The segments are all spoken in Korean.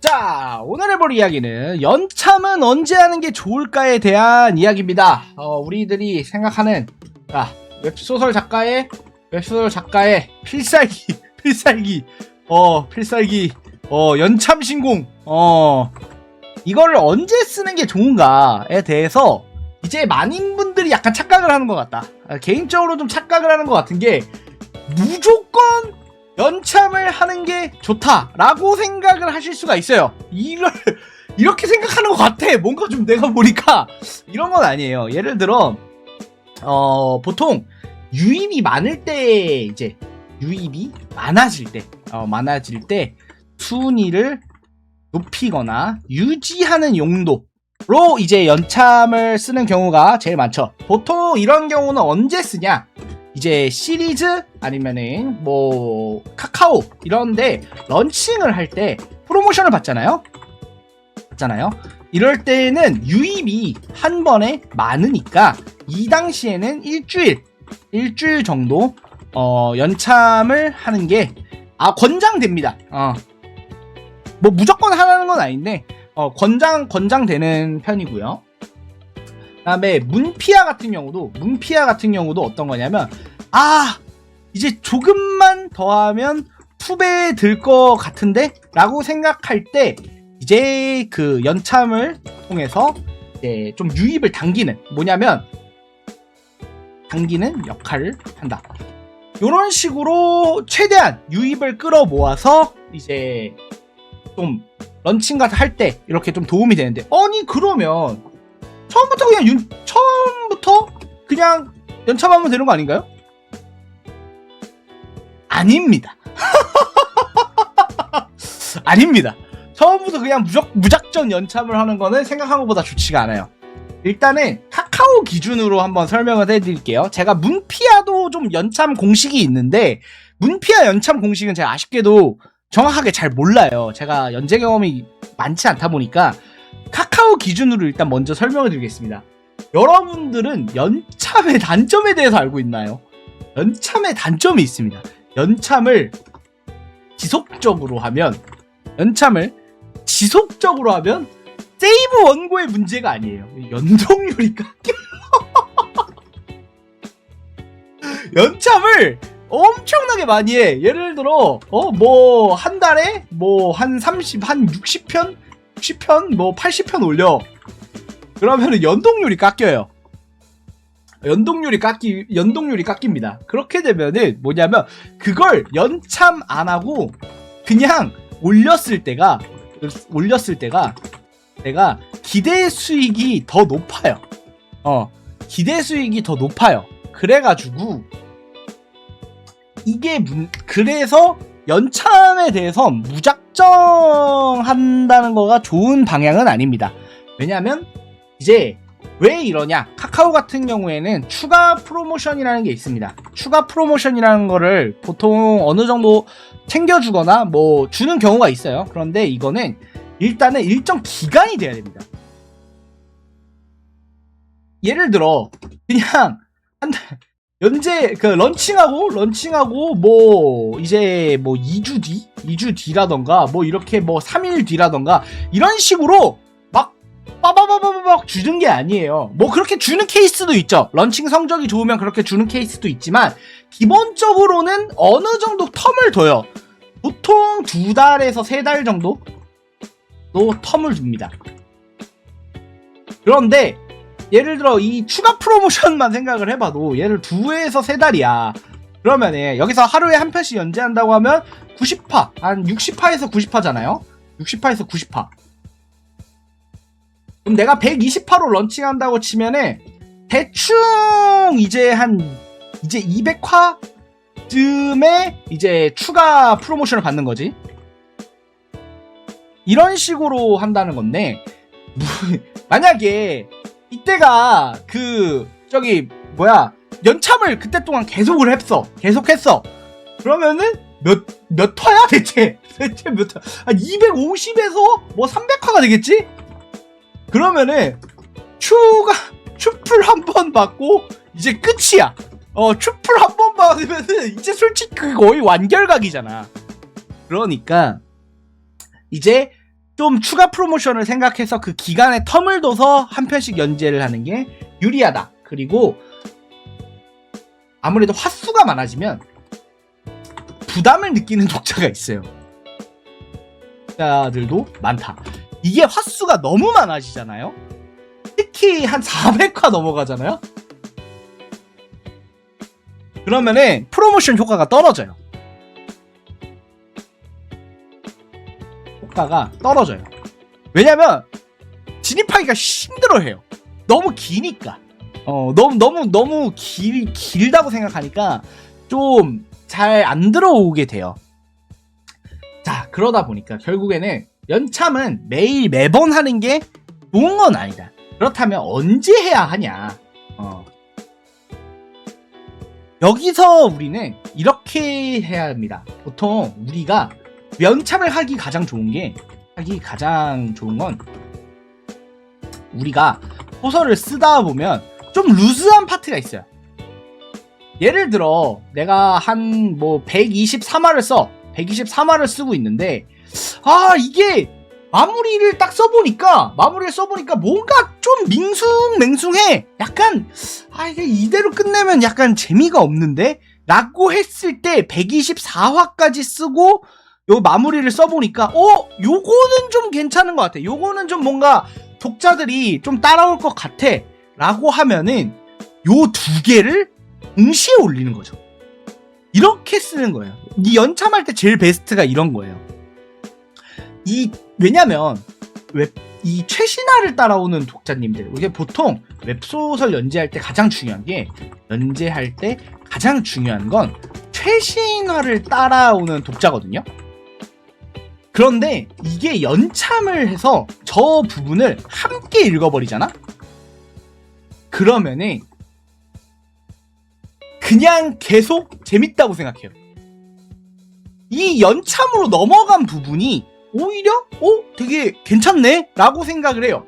자, 오늘 해볼 이야기는 연참은 언제 하는 게 좋을까에 대한 이야기입니다. 우리들이 생각하는 웹소설 작가의 필살기 연참 신공 이거를 언제 쓰는 게 좋은가에 대해서 이제 많은 분들이 약간 착각을 하는 것 같다. 개인적으로 좀 착각을 하는 것 같은 게 무조건 연참을 하는 게 좋다라고 생각을 하실 수가 있어요. 이렇게 생각하는 것 같아. 뭔가 좀 내가 보니까 이런 건 아니에요. 예를 들어 보통 유입이 많을 때 이제 유입이 많아질 때 순위를 높이거나 유지하는 용도로 이제 연참을 쓰는 경우가 제일 많죠. 보통 이런 경우는 언제 쓰냐? 이제 시리즈 아니면은 뭐 카카오 이런데 런칭을 할 때 프로모션을 받잖아요. 이럴 때는 유입이 한 번에 많으니까 이 당시에는 일주일 정도 연참을 하는 게 권장됩니다. 뭐 무조건 하라는 건 아닌데 권장되는 편이고요. 그다음에 문피아 같은 경우도 어떤 거냐면 이제 조금만 더 하면 투배 들 것 같은데 라고 생각할 때 이제 그 연참을 통해서 이제 좀 유입을 당기는 역할을 한다. 요런 식으로 최대한 유입을 끌어모아서 이제 좀 런칭 같은 할 때 이렇게 좀 도움이 되는데 그러면 처음부터 그냥 연참하면 되는 거 아닌가요? 아닙니다. 아닙니다. 처음부터 그냥 무작정 연참을 하는 거는 생각한 것보다 좋지가 않아요. 일단은 카카오 기준으로 한번 설명을 해드릴게요. 제가 문피아도 좀 연참 공식이 있는데 문피아 연참 공식은 제가 아쉽게도 정확하게 잘 몰라요. 제가 연재 경험이 많지 않다 보니까 카카오 기준으로 일단 먼저 설명을 드리겠습니다. 여러분들은 연참의 단점에 대해서 알고 있나요? 연참의 단점이 있습니다. 연참을 지속적으로 하면 세이브 원고의 문제가 아니에요. 연동률이 깎여요. 연참을 엄청나게 많이 해. 예를 들어 뭐 한 달에 뭐 한 60편 뭐 80편 올려. 그러면은 연동률이 깎여요. 연동률이 깎입니다. 그렇게 되면은 뭐냐면 그걸 연참 안 하고 그냥 올렸을 때가 내가 기대 수익이 더 높아요. 그래가지고 그래서 연참에 대해서 무작정 한다는 거가 좋은 방향은 아닙니다. 왜냐면 이제 왜 이러냐? 카카오 같은 경우에는 추가 프로모션이라는 게 있습니다. 추가 프로모션이라는 거를 보통 어느 정도 챙겨주거나 뭐 주는 경우가 있어요. 그런데 이거는 일단은 일정 기간이 돼야 됩니다. 예를 들어 그냥 한 달 런칭하고 뭐 이제 뭐 2주 뒤라던가 뭐 이렇게 뭐 3일 뒤라던가 이런 식으로 막 빠바바바박 주는 게 아니에요. 뭐 그렇게 주는 케이스도 있죠. 런칭 성적이 좋으면 그렇게 주는 케이스도 있지만 기본적으로는 어느 정도 텀을 둬요. 보통 2달에서 3달 정도 텀을 줍니다. 그런데 예를 들어 이 추가 프로모션만 생각을 해봐도 얘를 2에서 3달이야. 그러면은 여기서 하루에 한 편씩 연재한다고 하면 90화 한 60화에서 90화잖아요. 60화에서 90화. 그럼 내가 120화로 런칭한다고 치면은 대충 이제 200화쯤에 이제 추가 프로모션을 받는 거지. 이런 식으로 한다는 건데 만약에 이때가 연참을 그때 동안 계속했어. 그러면은 몇 화야 대체 몇 화? 250에서 뭐 300화가 되겠지? 그러면은 추풀 한 번 받고 이제 끝이야. 추풀 한 번 받으면은 이제 솔직히 거의 완결각이잖아. 그러니까 이제 좀 추가 프로모션을 생각해서 그 기간에 텀을 둬서 한 편씩 연재를 하는 게 유리하다. 그리고 아무래도 화수가 많아지면 부담을 느끼는 독자가 있어요. 독자들도 많다. 이게 화수가 너무 많아지잖아요. 특히 한 400화 넘어가잖아요. 그러면은 프로모션 효과가 떨어져요. 효과가 떨어져요. 왜냐면 진입하기가 힘들어해요. 너무 기니까. 너무 길다고 생각하니까 좀 잘 안 들어오게 돼요. 자, 그러다 보니까 결국에는 연참은 매번 하는 게 좋은 건 아니다. 그렇다면 언제 해야 하냐? 여기서 우리는 이렇게 해야 합니다. 보통 우리가 연참을 하기 가장 좋은 건 우리가 소설을 쓰다 보면 좀 루즈한 파트가 있어요. 예를 들어 내가 한 123화를 쓰고 있는데 이게 마무리를 써보니까 뭔가 좀 밍숭맹숭해. 약간 이게 이대로 끝내면 약간 재미가 없는데 라고 했을 때 124화까지 쓰고 요 마무리를 써보니까 요거는 좀 괜찮은 것 같아. 요거는 좀 뭔가 독자들이 좀 따라올 것 같아 라고 하면은 요 두 개를 동시에 올리는 거죠. 이렇게 쓰는 거예요. 이 연참할 때 제일 베스트가 이런 거예요. 왜냐면 이 최신화를 따라오는 독자님들, 이게 보통 웹소설 연재할 때 가장 중요한 건 최신화를 따라오는 독자거든요. 그런데 이게 연참을 해서 저 부분을 함께 읽어버리잖아? 그러면은 그냥 계속 재밌다고 생각해요. 이 연참으로 넘어간 부분이 오히려 되게 괜찮네? 라고 생각을 해요.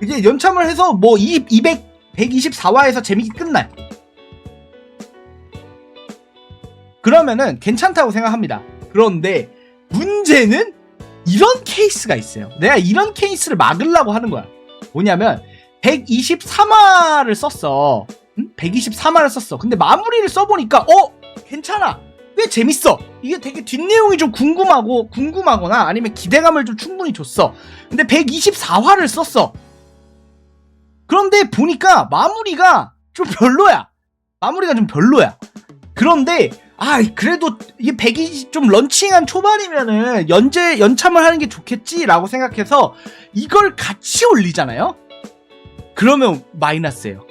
이제 연참을 해서 124화에서 재밌게 끝나요. 그러면은 괜찮다고 생각합니다. 그런데 문제는 이런 케이스가 있어요. 내가 이런 케이스를 막으려고 하는 거야. 뭐냐면 123화를 썼어. 123화를 썼어. 근데 마무리를 써보니까 괜찮아. 왜 재밌어? 이게 되게 뒷내용이 좀 궁금하거나 아니면 기대감을 좀 충분히 줬어. 근데 124화를 썼어. 그런데 보니까 마무리가 좀 별로야. 그런데 그래도 이게 120 좀 런칭한 초반이면은 연참을 하는 게 좋겠지라고 생각해서 이걸 같이 올리잖아요. 그러면 마이너스예요.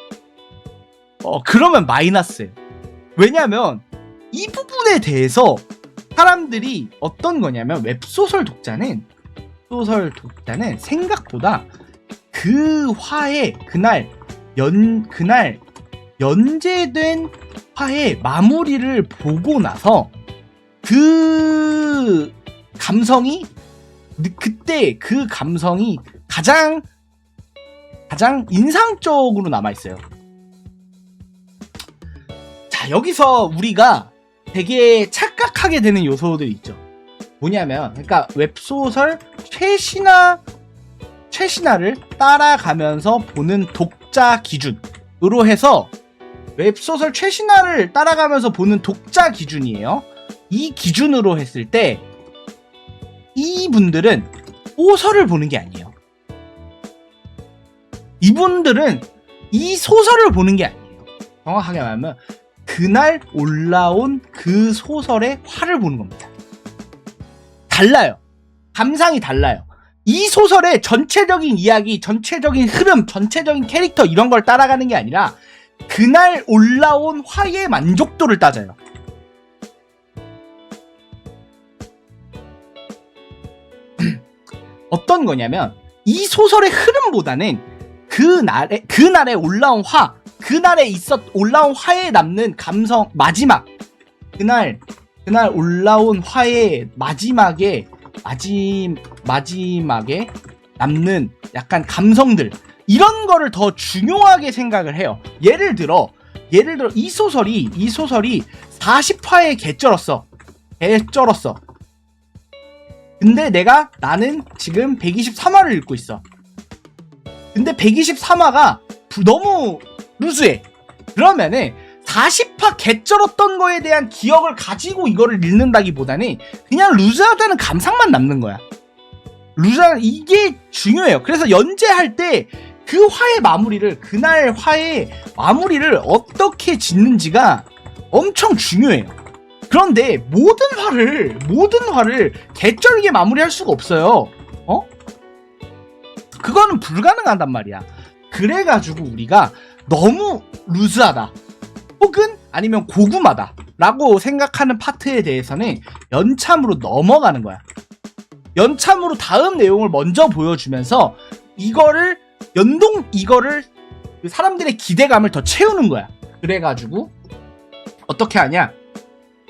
왜냐면 이 부분에 대해서 사람들이 어떤 거냐면 웹소설 독자는 생각보다 그 화에 그날 연재된 화의 마무리를 보고 나서 그 감성이 가장 인상적으로 남아있어요. 자, 여기서 우리가 되게 착각하게 되는 요소들이 있죠. 뭐냐면, 그러니까 웹소설 최신화를 따라가면서 보는 독자 기준으로 해서 웹소설 최신화를 따라가면서 보는 독자 기준이에요. 이 기준으로 했을 때 이분들은 소설을 보는 게 아니에요. 이분들은 이 소설을 보는 게 아니에요. 정확하게 말하면 그날 올라온 그 소설의 화를 보는 겁니다. 달라요. 감상이 달라요. 이 소설의 전체적인 이야기, 전체적인 흐름, 전체적인 캐릭터 이런 걸 따라가는 게 아니라 그날 올라온 화의 만족도를 따져요. 어떤 거냐면 이 소설의 흐름보다는 그날에 올라온 화, 올라온 화에 남는 감성, 그날 올라온 화의 마지막에 남는 약간 감성들, 이런 거를 더 중요하게 생각을 해요. 예를 들어 이 소설이 40화에 개쩔었어. 근데 나는 지금 123화를 읽고 있어. 근데 123화가 너무 루즈해. 그러면은 40화 개쩔었던 거에 대한 기억을 가지고 이거를 읽는다기보다는 그냥 루즈하다는 감상만 남는 거야. 이게 중요해요. 그래서 연재할 때 그 화의 마무리를, 그날 화의 마무리를 어떻게 짓는지가 엄청 중요해요. 그런데 모든 화를 개쩔게 마무리할 수가 없어요. 그거는 불가능하단 말이야. 그래가지고 우리가 너무 루즈하다, 혹은 아니면 고구마다 라고 생각하는 파트에 대해서는 연참으로 넘어가는 거야. 연참으로 다음 내용을 먼저 보여주면서 이거를 사람들의 기대감을 더 채우는 거야. 그래가지고 어떻게 하냐,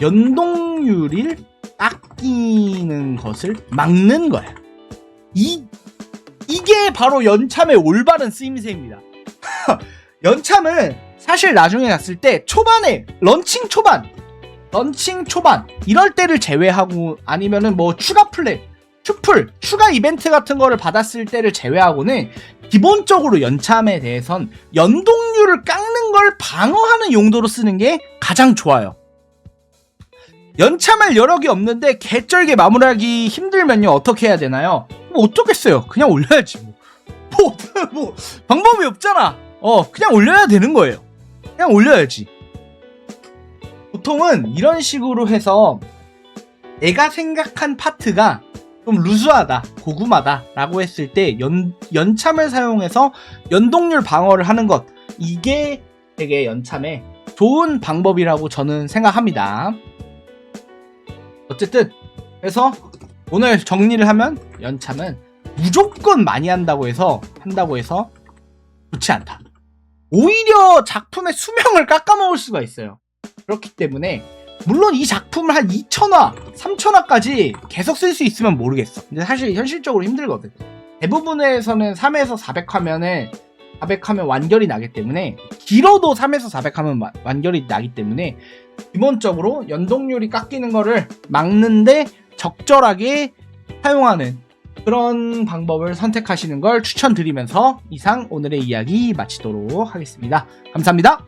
연동률을 깎이는 것을 막는 거야. 이게 바로 연참의 올바른 쓰임새입니다. 연참은 사실 나중에 갔을 때 초반에 런칭 초반 이럴 때를 제외하고, 아니면은 뭐 추가 플랜, 추가 이벤트 같은 거를 받았을 때를 제외하고는 기본적으로 연참에 대해선 연동률을 깎는 걸 방어하는 용도로 쓰는 게 가장 좋아요. 연참할 여력이 없는데 개쩔게 마무리하기 힘들면요, 어떻게 해야 되나요? 뭐 어떻겠어요. 그냥 올려야지. 뭐 방법이 없잖아. 그냥 올려야 되는 거예요. 그냥 올려야지. 보통은 이런 식으로 해서 내가 생각한 파트가 좀 루즈하다, 고구마다 라고 했을 때 연참을 사용해서 연동률 방어를 하는 것, 이게 되게 연참의 좋은 방법이라고 저는 생각합니다. 어쨌든 그래서 오늘 정리를 하면 연참은 무조건 많이 한다고 해서 좋지 않다. 오히려 작품의 수명을 깎아먹을 수가 있어요. 그렇기 때문에 물론 이 작품을 한 2000화, 3000화까지 계속 쓸 수 있으면 모르겠어. 근데 사실 현실적으로 힘들거든. 대부분에서는 3에서 400하면 완결이 나기 때문에, 길어도 3에서 400하면 완결이 나기 때문에 기본적으로 연동률이 깎이는 거를 막는데 적절하게 사용하는 그런 방법을 선택하시는 걸 추천드리면서 이상 오늘의 이야기 마치도록 하겠습니다. 감사합니다.